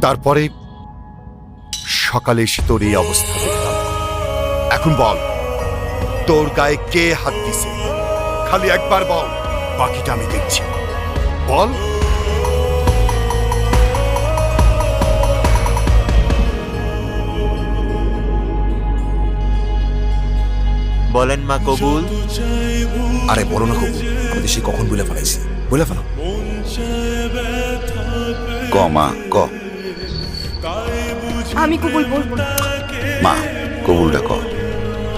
তারপরে সকালে এসে তোর এই অবস্থা দেখলাম। এখন বল, তোর গায়ে কে হাত দিছে? খালি একবার বল, বাকিটা আমি দেখছি। বল। বলেন মা কবুল। আরে বলো না কবুল, আমাদের সে কখন বলে ফেলাইছি, বলে ফেলো। ক মা ক। আমি কবুল বলবো না। মা কবুলটা ক,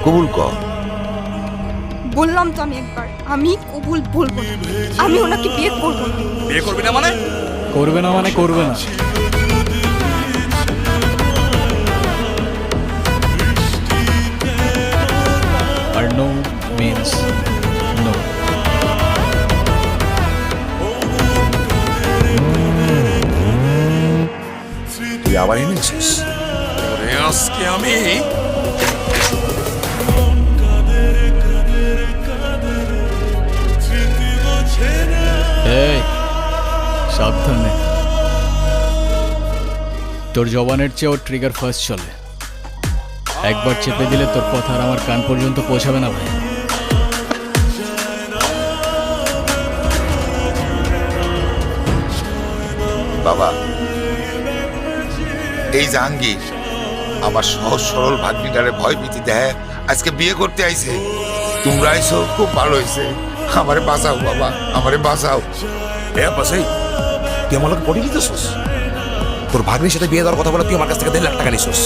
কবুল ক। বললাম তো আমি একবার, আমি কবুল বলবো না। আমি ওনাকে বিয়ে করবো না। বিয়ে করবি না মানে? করবে না মানে করবে না। আর নো মিন্স নো। তুই আবার এনেছিস? ওরে আজকে আমি এই সাবধানে, তোর জবানের চেয়ে ওর ট্রিগার ফার্স্ট চলে। একবার চেপে দিলে তোর কথা আর আমার কান পর্যন্ত পৌঁছাবে না ভাই। বাবা, এই জাহাঙ্গীর আমার সহজ সরল ভাগ্নিটারে ভয় ভীতি দেয়, আজকে বিয়ে করতে আইছে। তোমরা আইছো খুব ভালো হয়েছে। আমারে বাঁচাও বাবা, আমারে বাঁচাও। এ বাসাই, তুই আমার লোক পড়ে দিতেছিস? তোর ভাগ্নির সাথে বিয়ে দেওয়ার কথা বলে তুই আমার কাছ থেকে 1.5 লাখ টাকা নিছিস।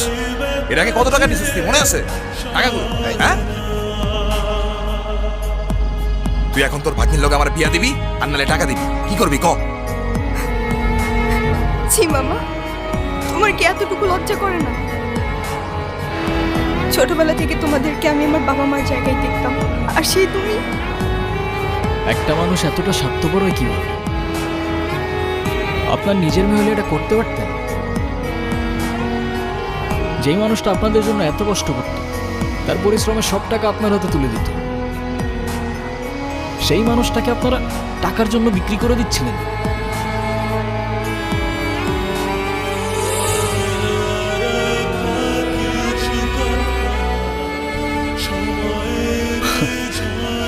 এর আগে কত টাকা নিছিস তুই মনে আছে? টাকাগুলো হ্যাঁ? তুই এখন তোর ভাগ্নির লোক আমার বিয়া দিবি আর নালে টাকা দিবি, কি করবি ক? ছি মামা, তোমার কি এতটুকু লজ্জা করে না? ছোটবেলা থেকে তোমাদেরকে আমি আমার বাবা মার জায়গায় দেখতাম, আর সেই তুমি। একটা মানুষ এতটা স্বার্থপর হয় কিভাবে? আপনার নিজের মেয়ে হলে এটা করতে পারতেন? যেই মানুষটা আপনাদের জন্য এত কষ্ট করত, তার পরিশ্রমের সব টাকা আপনার হাতে তুলে দিত, সেই মানুষটাকে আপনারা টাকার জন্য বিক্রি করে দিচ্ছিলেন।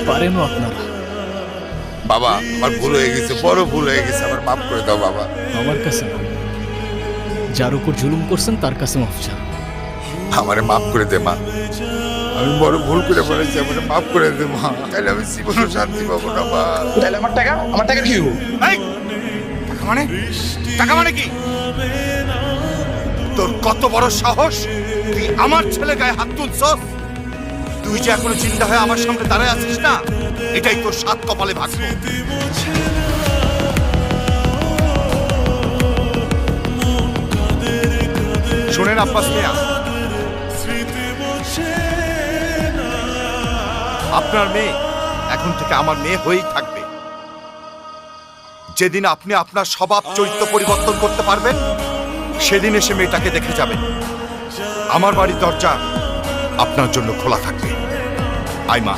পারেনও আপনারা। বাবা আমার ভুল হয়ে গেছে, বড় ভুল হয়ে গেছে, আমার মাফ করে দাও বাবা। আমার কাছে না, যার উপর জুলুম করছেন তার কাছে মাফ চান। আমারে মাফ করে দে মা, আমি বড় ভুল করে ফেলেছি, আমারে মাফ করে দে মা, তাহলে আমি জীবনে শান্তি পাবো না মা। তাহলে আমার টাকা কি হবো? টাকা মানে? টাকা মানে কি? তোর কত বড় সাহস, তুই আমার ছেলে গায়ে হাত তুলছস? তুই যে এখনো চিন্তা হয়ে আমার সামনে দাঁড়ায় আছিস না, এটাই তোর সাত কপালে ভাগ্য। শোনেন আব্বাস মিয়া, আপনার মেয়ে এখন থেকে আমার মেয়ে হয়েই থাকবে। যেদিন আপনি আপনার স্বভাব চরিত্র পরিবর্তন করতে পারবেন, সেদিন এসে মেয়েটাকে দেখে যাবেন। আমার বাড়ির দরজা আপনার জন্য খোলা থাকবে। আয় মা।